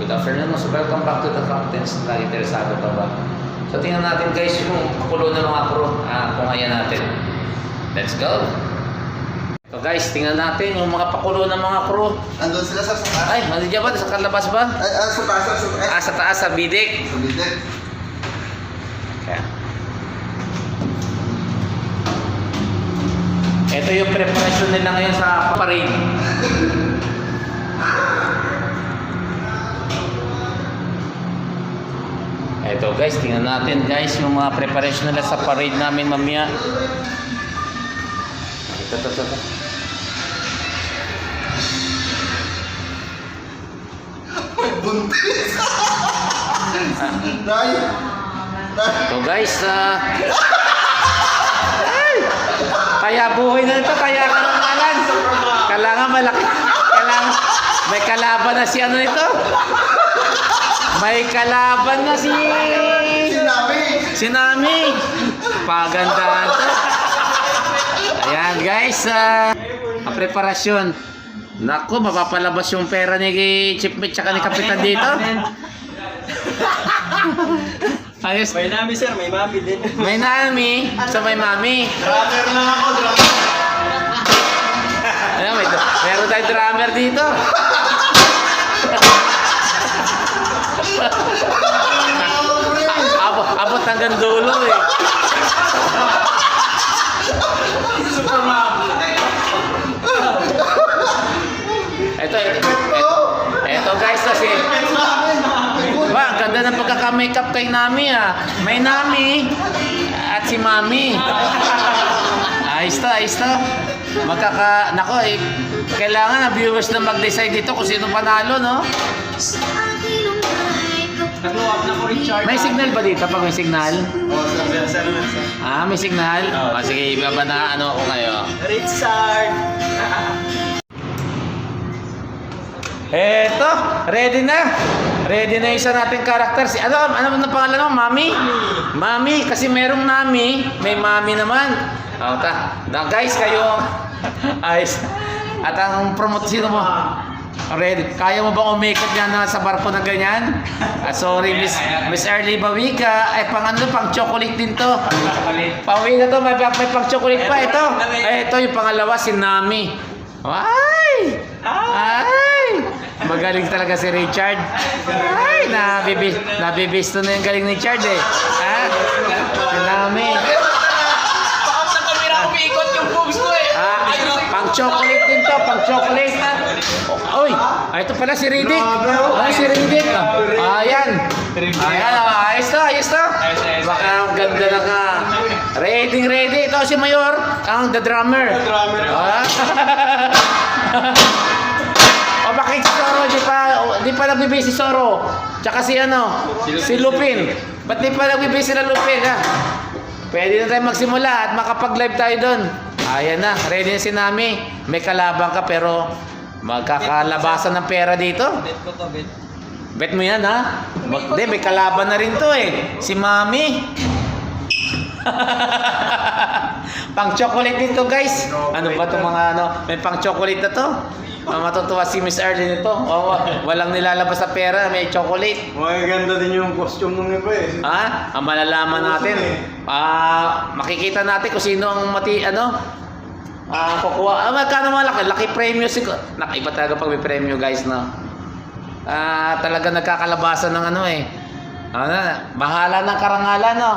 Good afternoon, so welcome back to the contents. Lagi interesado ka ba? So tingnan natin guys yung pakulo ng mga crew. Kung ayan natin. Let's go! So guys, tingnan natin yung mga pakulo ng mga crew. Andun sila sa taas? Ay, nandiyan ba? Sa kalabas ba? Sa taas, Sa taas, sa bidik. Sa bidik. Kaya. Ito yung preparation nila ngayon sa parade. Ito guys, tingnan natin guys yung mga preparation nila sa parade namin mamaya. Ito. May buntis! Nay! Ito guys, kaya buhay na ito, kaya karangalan. Kailangan malaki. Kailangan, may kalaban na si ano nito. May kalaban na si Nami. Pagandahan to. Ayan guys, preparasyon. Naku, mapapalabas yung pera ni Chief Mate tsaka ni Kapitan dito. Ayos. May nami sir, may mami din. May Nami, so may Mami. Drummer lang ako, drummer. Ayan, meron tayong drummer dito. Abot hanggang dulo eh. Super mom. Ito guys kasi. Ba, ang ganda ng pagkaka-makeup kay Nami ah. May Nami at si Mami. Ayos to. Nako eh. Kailangan na viewers na mag-decide dito kung sino panalo, no? Nag-blow up na ko Richard. May signal ba dito pag may signal? Sir. May signal? Sige, ibaba na ano ko kayo. Richard. Eto, ready na. Ready na yung isa nating karakter. Ano na pangalan mo? Mami, kasi merong Nami, may Mami naman. Guys, kayo ayos. At ang promote sino mo? Ready. Kaya mo bang umikot yan na sa barko na ganyan? Sorry, Miss Early Bawika. Ay, pang chocolate din to. Pauwi na to, may pang chocolate pa. Ito yung pangalawa, si Nami. Ay! Magaling talaga si Richard. Ay, nabibisto na yung galing ni Richard eh. Si Nami. Pakot na kamera ako umiikot yung boobs ko eh. Pang chocolate din to, pang chocolate. Oy, ito pala si Riddick. Si Riddick. Ayan, ayos to. Baka ang ganda na ka. Ready. Ito si Mayor, ang the drummer. Bakit si Soro? Di pa nagbibigay si Soro. Tsaka si Lupin. Ba't di pa nagbibigay sila Lupin, ha? Pwede na tayo magsimula at makapag-live tayo doon. Ayan na, ready na si Nami. May kalabang ka pero magkakalabasan ng pera dito. Bet ko to, bet. Bet mo yan, ha? Hindi, may kalaban na rin to eh. Si Mami. Pang chocolate din to guys. Ano ba itong mga may pang chocolate na to? Matutuwa si Miss Early nito. Walang nilalabas sa pera, may chocolate. Maganda din yung costume ng iba eh. Ang malalaman natin. Makikita natin kung sino ang kukuha. Magkano malaki? Laki premyo siguro. Iba talaga pag may premyo guys, no? Talaga nagkakalabasan ng bahala ng karangalan, no?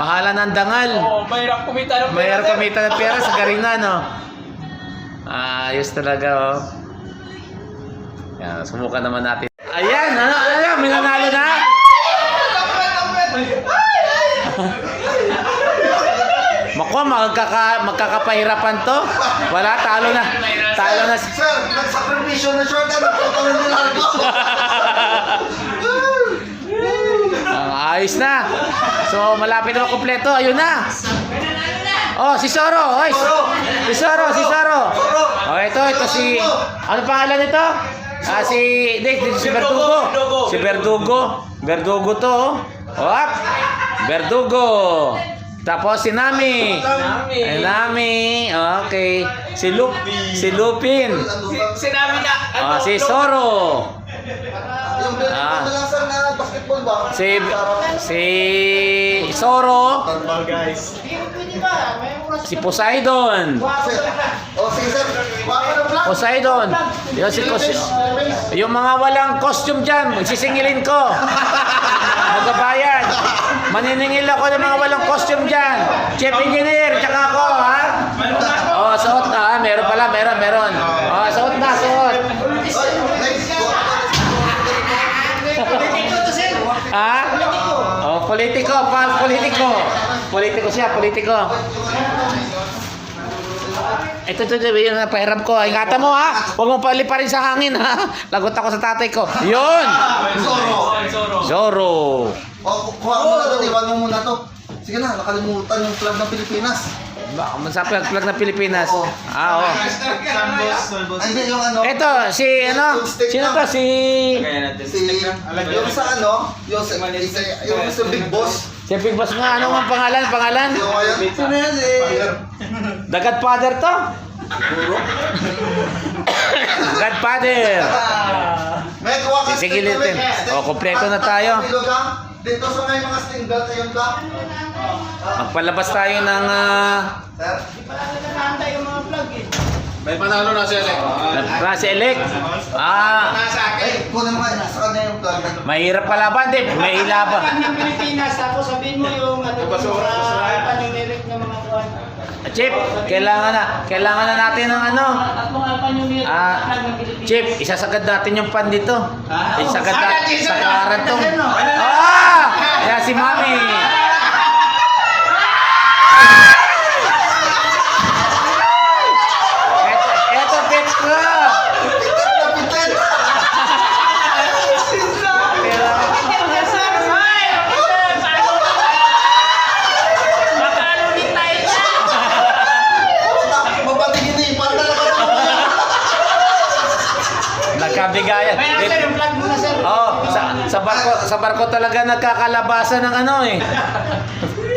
Bahala ng dangal. Mahirap kumita ng pera. Mahirap kumita ng pera sa garina, no? Ayos talaga, oh. Yan, subukan naman natin. Ayan, may nanalo na. Mako, magkakapahirapan to. Wala, talo na. Sir, nagsakripisyo na short. Ayos na. So, malapit na kompleto. Ayun na. Si Soro. Si Soro. Ito si... Ano pangalan nito? Si Verdugo. Si Verdugo. Verdugo to. Verdugo. Tapos si Nami. Nami. Okay. Si Lupin. Si Nami na. Si Soro. ba? si Zoro, Tarbal, guys. si Poseidon. Oh, sige, sir. Baka na vlog. Poseidon. Yung mga walang costume dyan, magsisingilin ko. Magabayan. Maniningil ako ng mga walang costume dyan. Chief Engineer, tsaka ako, ha? Oh, suot na, ha? Meron pala, meron. Oh, suot na, suot. Oy, next. Ha? Oh, politiko. Politiko siya, politiko. Ito, yun ang pahiram ko. Ingatan mo, ha? Huwag mo paliparin sa hangin, ha? Lagot ako sa tatay ko. Yun! Zoro. Oh, kuha mo na doon. Iwan mo muna to. Sige na, nakalimutan yung flag ng Pilipinas. Sa flag ng Pilipinas. Oo. Ah, oo. Ay, hindi, yung ano. Ito, si ano? Sino to? Si... Yung sa ano, yung sa Big Boss. Si Big Boss nga. Ano ang pangalan? Yung ayun. Sino yan? The Godfather to? Godfather. May kuha ka Sige, litin. O, kompleto na tayo. Dito sa may mga single ayun ka. Magpalabas tayo ng... Sir? May panalo na siya. Klase elect. Ah, Ay, kunin mo nga. Nasa kanya yung flag. mahirap palaban, di. May ilaban. ng Pilipinas, tapos sabihin mo yung ano, alphanumeric ng mga kuwan. Chip, kailangan na natin ng ano. Tatlong alphanumeric flag ng Pilipinas. Chip, isasagad natin yung pan dito. Isagad Sana, natin Jesus, sa karantong. ano? Yan si Mami. Eto, pet ko. Makalunin tayo dyan! Mabatigin na ipan talaga. Nagkabigayan. Kaya sir, yung flag mo na sir. Oh, sa barko talaga nagkakalabasan ng ano eh.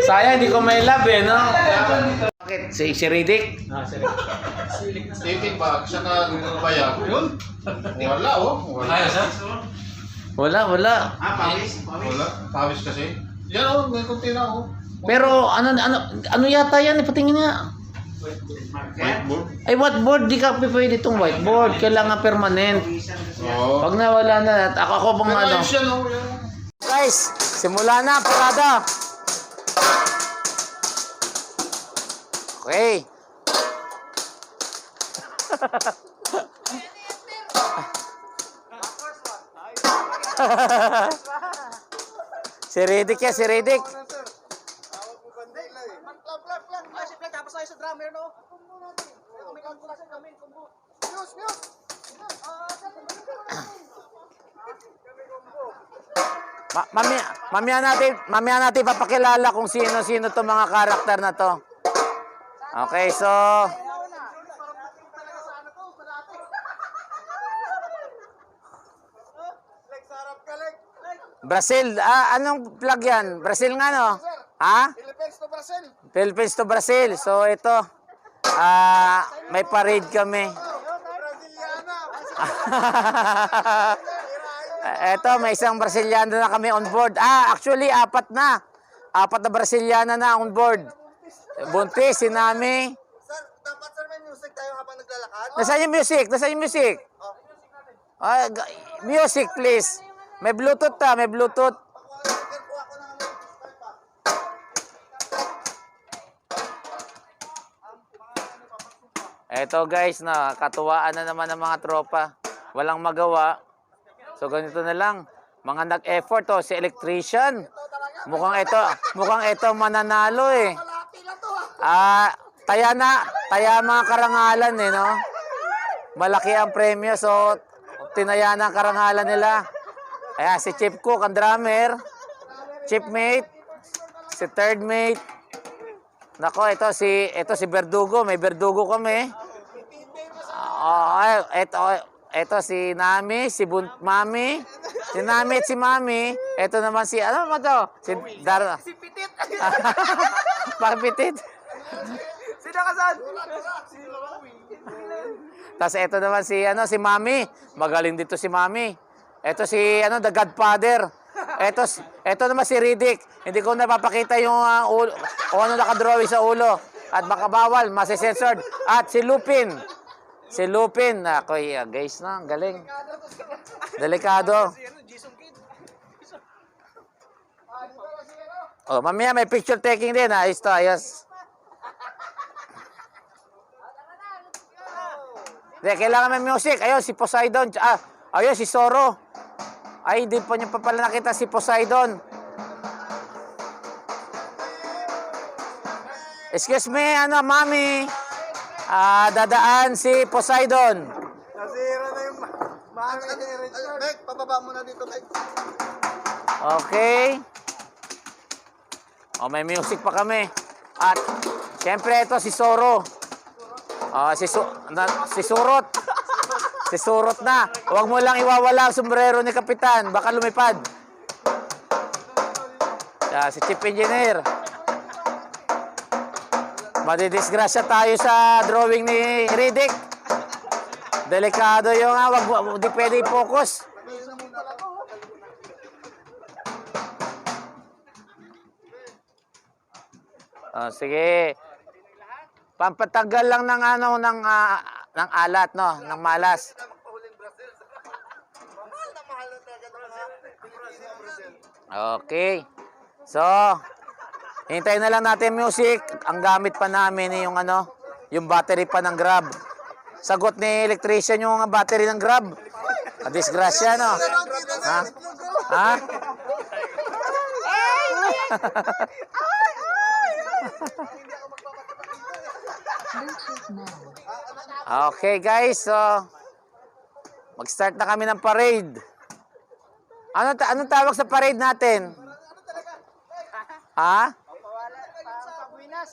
Sayang hindi ko may love eh, no? Bakit? Si Riddick? Titig ba? Siya na bayag. Yun? Wala, oh. Wala. Wala. Wala. Pawis kasi. Yan, oh. May kunti na, oh. Pero ano yata yan? Patingin nga. Whiteboard. Ay, whiteboard, di ka pwede itong whiteboard. Kailangan permanent. Oo. Pag nawala na, ako bang Pero ano. ayos yan, oh. Guys, simula na, parada. Okay. Si Riddick yan, si Riddick. Mamaya natin papakilala kung sino-sino to mga karakter na to. Okay, so Brazil, anong flag yan? Brazil nga, no? Ha? Philippines to Brazil. So, ito, may parade kami. Ito, may isang Brasiliano na kami on board. Actually, apat na Brasiliano na on board. Buntis, si Nami. Sir, dapat sir may music tayo habang naglalakad. Nasaan yung music? Music, please. May Bluetooth may Bluetooth. Eto guys, katuwaan na naman ng mga tropa. Walang magawa. So ganito na lang. Mga nag-effort si electrician. Mukhang ito mananalo eh. Taya mga karangalan eh, no? Malaki ang premyo, so tinaya na ang karangalan nila. Ayan, si Chief Cook, ang drummer. Chief mate. Si third mate. Nako, ito si Verdugo. May Verdugo kami. Ito si Nami, si Mami. Si Nami at si Mami. Ito naman si, ano naman to? Si Dar... Si Pitit. Bakit Pitit? Sino ka saan? Tapos ito naman si Mami. Magaling dito si Mami. Ito si The Godfather. Ito naman si Riddick. Hindi ko napapakita yung ulo, o ano nakadrawing sa ulo. At baka bawal, masisensored. At si Lupin. Si Lupin. Ako, guys na, ang galing. Delikado. Oh, mamaya may picture taking din. Ayos to, ayos. Hindi, kailangan may music. Ayun, si Poseidon. Ayun, si Zoro. Ay, hindi pa niyo pa pala nakita si Poseidon. Excuse me, mami. Dadaan si Poseidon. Nasira na yung mami ni Richard. Meg, pababa mo na dito, Meg. Okay. May music pa kami. At, siyempre, ito si Zoro. Si Surot. Si Surot na. Huwag mo lang iwawala ang sombrero ni Kapitan. Baka lumipad. Si Chief Engineer. Madidisgrasya tayo sa drawing ni Riddick. Delikado yung wag di pwede i-focus. Sige. Pampatanggal lang ng ng alat, no, ng malas. Okay. So, hintayin na lang natin music. Ang gamit pa namin yung yung battery pa ng Grab. Sagot ni electrician yung battery ng Grab. Disgrasya, no? Ha? Ha? Okay, guys. So, mag-start na kami ng parade. Anong tawag sa parade natin? Ha?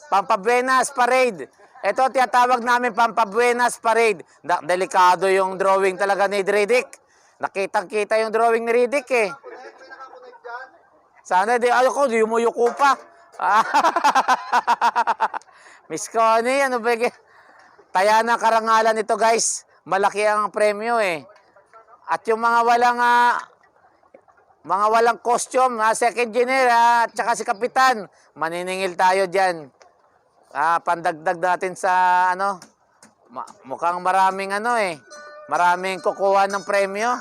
Pampabuenas Parade. Ito tinatawag namin Pampabuenas Parade. Delikado yung drawing talaga ni Riddick. Nakitang-kita yung drawing ni Riddick eh. Sana di yumuyuko pa. Miss Connie, ano ba? Taya na karangalan ito, guys. Malaki ang premyo eh. At yung mga walang costume, second engineer, at saka si Kapitan, maniningil tayo dyan. Pandagdag natin sa mukhang maraming maraming kukuha ng premyo.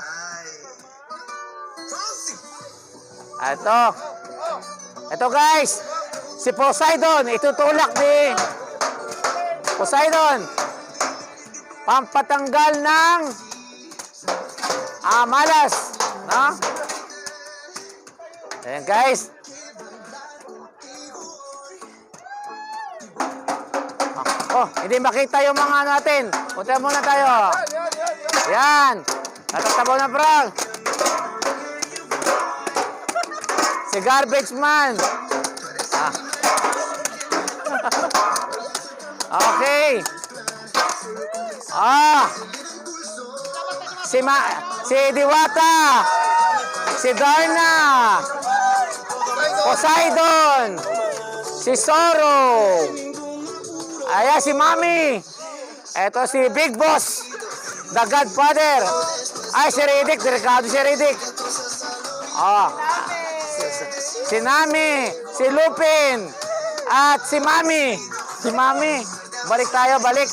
Ito guys, si Poseidon, itutulak ni Poseidon. Pampatanggal ng malas, no? Ayan guys. Hindi makita yung mga natin. Punta muna tayo. Yan. Natatabaw na Frank. Si Garbage Man. Okay. Si Diwata. Si Darna. Poseidon. Si Zoro. Ayan si Mami. Ito si Big Boss. The Godfather. Ay, si Riddick. Delikado si Riddick. Si Nami. Si Lupin. At si Mami. Si Mami. Balik tayo, balik.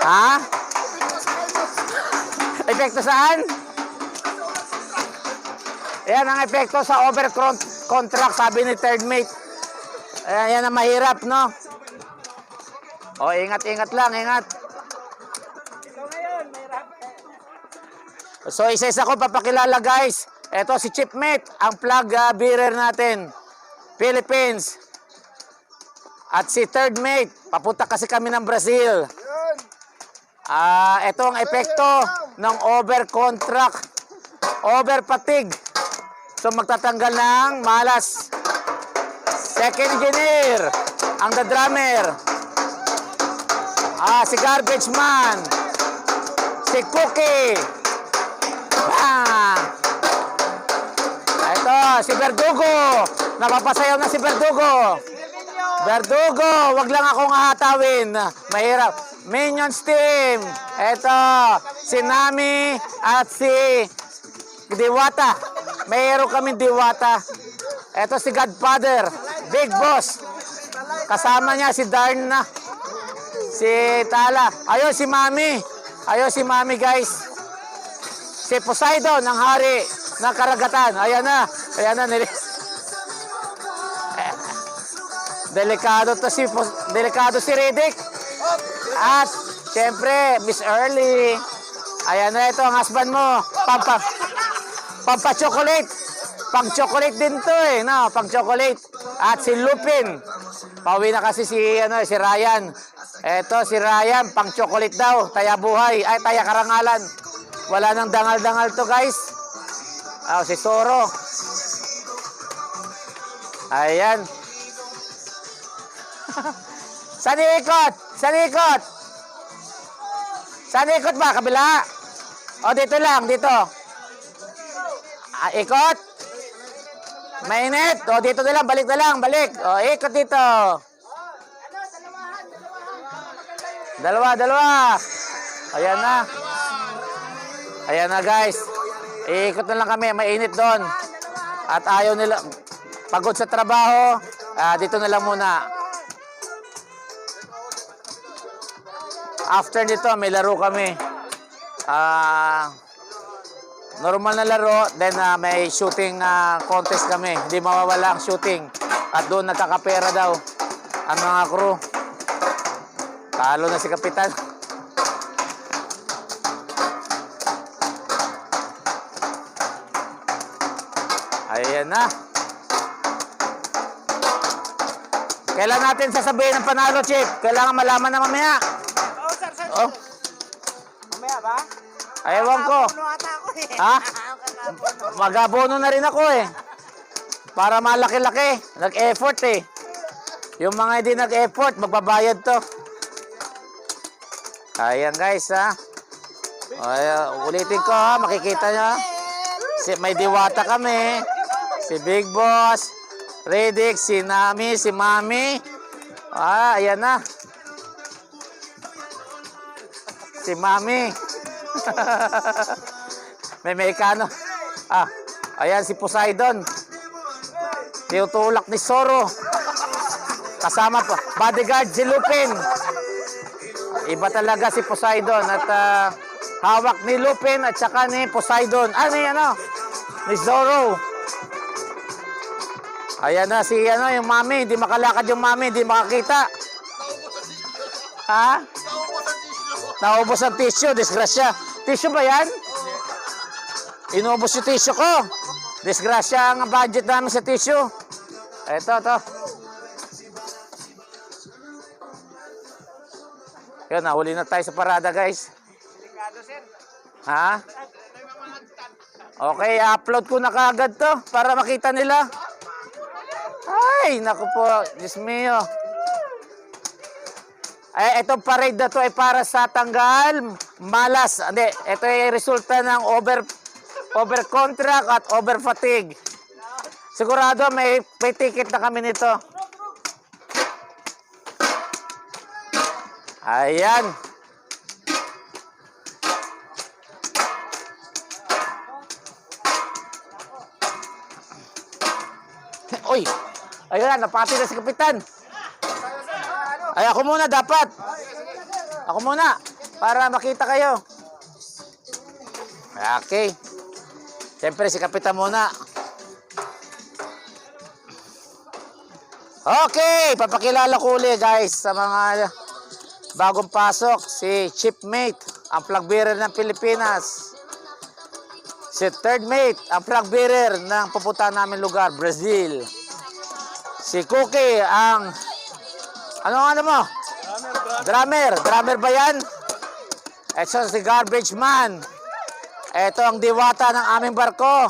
Ha? Epekto saan? Ayan ang epekto sa over-contract, sabi ni third mate. Ayan, yan ang mahirap, no? Ingat-ingat lang, ingat. So, isa-isa ko papakilala, guys. Ito si Chief Mate, ang flag bearer natin. Philippines. At si third mate, papunta kasi kami ng Brazil. Ito ang epekto ng over-contract, over-fatigue. So, magtatanggal ng malas. Second engineer, ang the drummer. Si Garbage Man. Si Cookie. Ito, si Verdugo. Napapasayaw na si Verdugo. Verdugo, wag lang akong hatawin. Mahirap. Minions team. Ito, si Nami at si Diwata. Mayroon kami Diwata. Ito si Godfather, Big Boss. Kasama niya si Darna, si Tala. Ayun si Mami. Ayun si Mami, guys. Si Poseidon, ang hari ng karagatan. Ayan na. Ayan na. Delikado to delikado si Riddick. At siyempre, Miss Early. Ayan na, ito ang husband mo. Pampa-chocolate. Pang-chocolate din to eh, no? Pang-chocolate. At si Lupin. Pauwi na kasi si Ryan. Eto si Ryan, pang-chocolate daw. Taya buhay. Ay, taya karangalan. Wala nang dangal-dangal to, guys. Si Soro. Ayan. Saan ikot? Saan ikot? Saan ikot ba? Kabila? O, dito lang, dito. Ikot? Mainit. O, dito na lang. Balik na lang. Balik. O, ikot dito. Dalawa. Ayan na. Ayan na, guys. Ikot na lang kami. Mainit doon. At ayaw nila. Pagod sa trabaho. Dito na lang muna. After nito, may laro kami. Normal na laro, then may shooting contest kami. Hindi mawawala ang shooting. At doon nagkakapera daw ang mga crew. Talo na si Kapitan. Ayan na. Kailan natin sasabihin ang panalo, Chief? Kailangan malaman na mamaya. Oh. Mamaya ba? Ayawan ko. Ha? Magabono na rin ako eh. Para malaki-laki. Nag-effort eh. Yung mga hindi nag-effort, magbabayad to. Ayan guys ha. Ulitin ko ha. Makikita nyo. May Diwata kami. Si Big Boss. Riddick, si Nami, si Mami. Ayan na. Si Mami. May Mekano. Ayan si Poseidon. Tinutulak ni Soro. Kasama pa. Bodyguard si Lupin. Iba talaga si Poseidon. At hawak ni Lupin at saka ni Poseidon. Ni Zoro. Ayan na si yung Mami. Hindi makalakad yung Mami. Hindi makakita. Ha? Naubos ang tissue. Disgrasya. Tissue ba yan? Inubos yung tissue ko. Disgrasya ang budget namin sa tissue. Ito. Yun, nahuli na tayo sa parada, guys. Ha? Okay, upload ko na kaagad to para makita nila. Ay, naku po. Diyos mio. Itong parade na to ay para sa tanggal malas. Hindi, ito ay resulta ng over contract at over fatigue. Sigurado may ticket na kami nito. Ayan. Uy, ayan, napati na si Kapitan. Ay, ako muna dapat. Ako muna, para makita kayo. Okay. Siyempre, si Kapitan muna. Okay, papakilala ko ulit guys sa mga bagong pasok. Si Chief Mate, ang flag bearer ng Pilipinas. Si Third Mate, ang flag bearer ng pupuntahan namin lugar, Brazil. Si Cookie, ang ano mo? Drummer. Drummer ba yan? Ito si Garbage Man. Ito ang Diwata ng aming barko.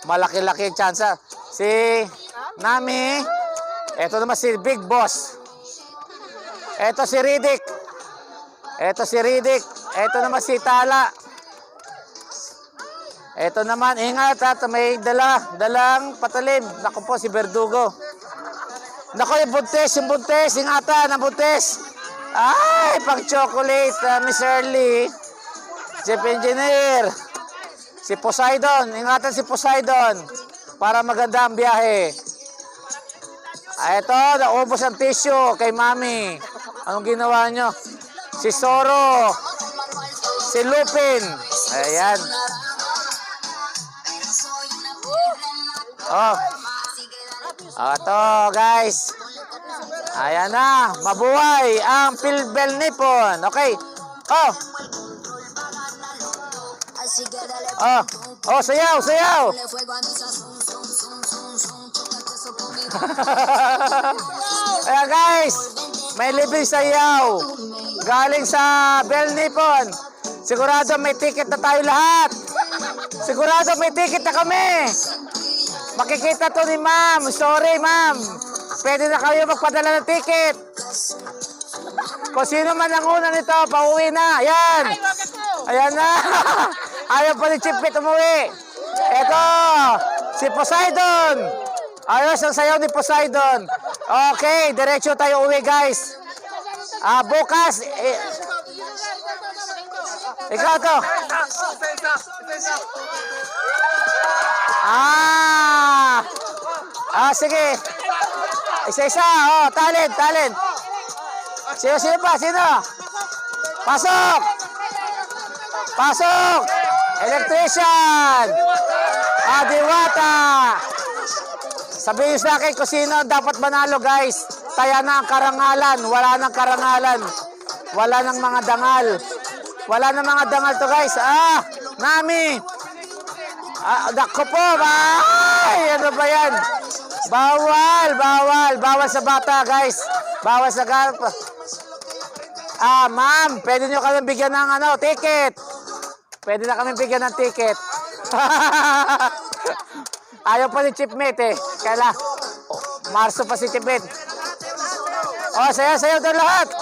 Malaki-laki chance. Si Nami. Ito naman si Big Boss. Ito si Riddick. Ito naman si Tala. Ito naman, ingat at may dalang patalim. Naku po, si Verdugo. Nako, yung buntis, ingatan, ang buntis. Ay, pang chocolate, Miss Early. Chief Engineer. Si Poseidon, ingatan si Poseidon. Para maganda ang biyahe. Ito, naubos ang tissue kay Mami. Anong ginawa nyo? Si Soro. Si Lupin. Ayan. Oh. Ito, guys. Ayan na. Mabuhay ang Pilbel Nippon. Okay. Oh. Oh. Oh, sayaw, sayaw. Ayan, guys. May libreng sayaw. Galing sa Bel Nippon. Sigurado may ticket na tayo lahat. Sigurado may ticket na kami. Makikita to ni ma'am. Sorry, ma'am. Pwede na kayo magpadala ng ticket. Kung sino man ang una nito, pauwi na. Ayan. Ayan na. Ayaw pa ni Chipit umuwi. Ito. Si Poseidon. Ayos ang sayaw ni Poseidon. Okay. Diretso tayo uwi, guys. Bukas. Ikaw to. Sige. Isa-isa. Oh, talent. Sino pa? Sino? Pasok! Pasok! Electrician! Diwata! Sabihin sa akin kung sino dapat manalo, guys. Kaya na ang karangalan. Wala nang karangalan. Wala nang mga dangal. Wala nang mga dangal to, guys. Nami! Dako po! Ay! Ano ba yan? Bawal sa bata, guys. Bawal sa bata. Ma'am, pwede nyo kami bigyan ng ticket. Pwede na kami bigyan ng ticket. Ayaw pa ni Chipmate eh. Kaya Marso pa si Chipmate. Oh, sayaw doon lahat.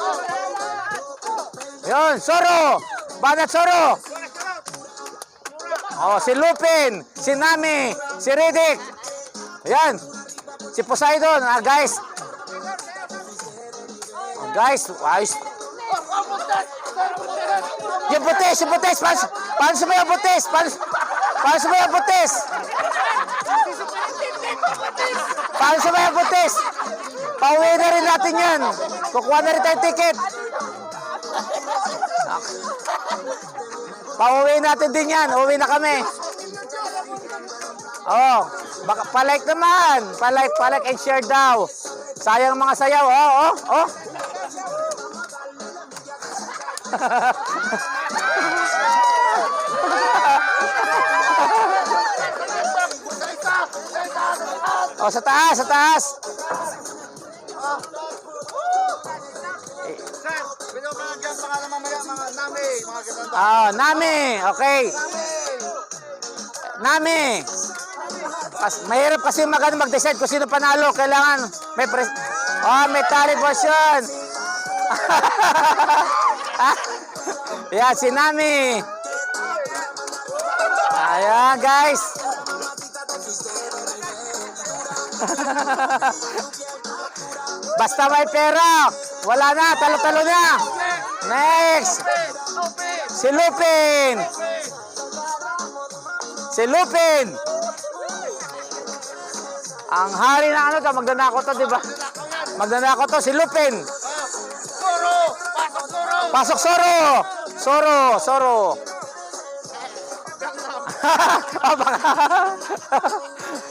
Yun, Soro. Banat Soro. Oh, si Lupin, si Nami, si Riddick. Ayan. Si Poseidon, guys. Guys, ayos. Yung butis. Paano sumayaw butis? Paano sumayaw butis? Paano sumayaw butis? Pauwi na rin natin yan. Kukuha na rin tayo ticket. Pauwi natin din yan. Uwi na kami. Oh, baka palike naman. Palike and share daw. Sayang mga sayaw. Oh. Oh, sa taas. Binabagyan pangalan mamaya mga Nami. Mga ganun. Nami. Okay. Nami. Mahirap kasi mag-decide kung sino panalo. Kailangan may talent version. Yan, si Nami. Ayan, guys. Basta may pera. Wala na, talo-talo na. Next. Si Lupin. Ang hari na magnanako to, di ba? Magnanako to, si Lupin. Pasok Soro.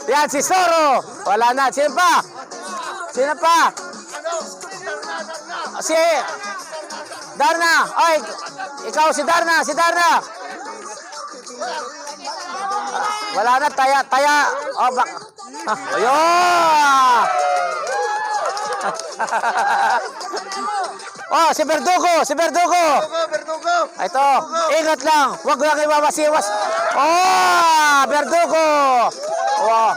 Yan, si Soro. Wala na. Sino pa? Si Darna. Oy, ikaw si Darna. Wala na, taya. Ayun. Oh, si Verdugo. Verdugo. Ito, ingat lang. Huwag lang iwawasiwas. Oh, Verdugo. Oh,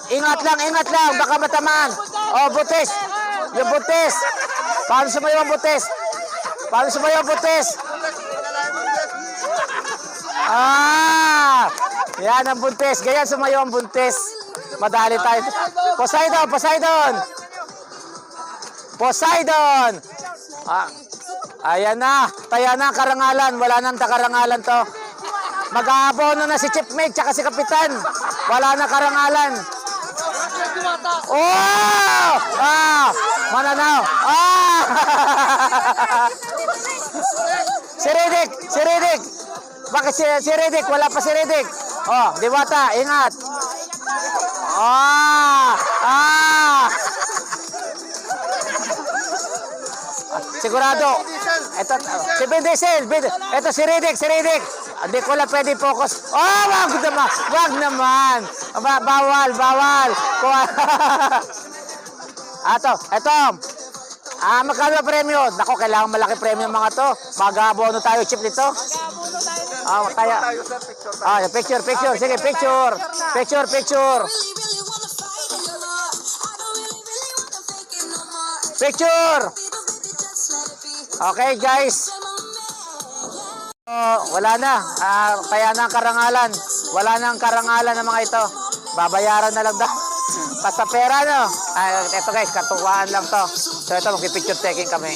ingat lang. Baka matamaan. Oh, butis. Yung butis. Paano sumayaw ang butis? Yan ang buntis. Ganyan sumayaw ang buntis. Madali tayo. Poseidon. Poseidon! Ah, ayan na. Taya na ang karangalan. Wala nang karangalan to. Mag-aabono na si Chipmate tsaka si Kapitan. Wala na karangalan. Oh! Ah! Mananaw! Ah! Si Riddick! Si Riddick! Bakit si Riddick? Wala pa si Riddick. Oh, Diwata, ingat. Ah! Ah! Sigurado. Ito, si Vin Diesel. Ito si Riddick, si Riddick. Hindi ko lang pwede focus. Oh, wag naman. Wag naman. Bawal, bawal. Ito. Magkano premyo? Nako, kailangan malaki premyo mga to. Mag-abono tayo chip nito. Picture. Sige, picture. Picture. Okay, guys. Wala na. Kaya na ang karangalan. Wala na ang karangalan ng mga ito. Babayaran na lang daw. Basta pera, no? Ito guys, katuwaan lang to. So ito, magpipicture taking kami.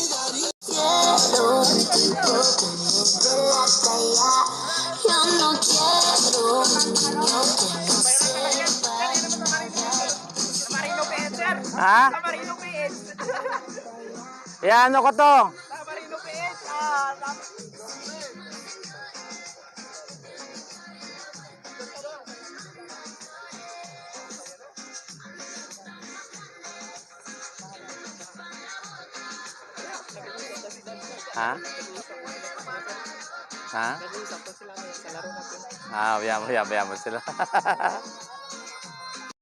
Ha? Yan, ano ko to? Ha? Ha? Bayaan mo sila.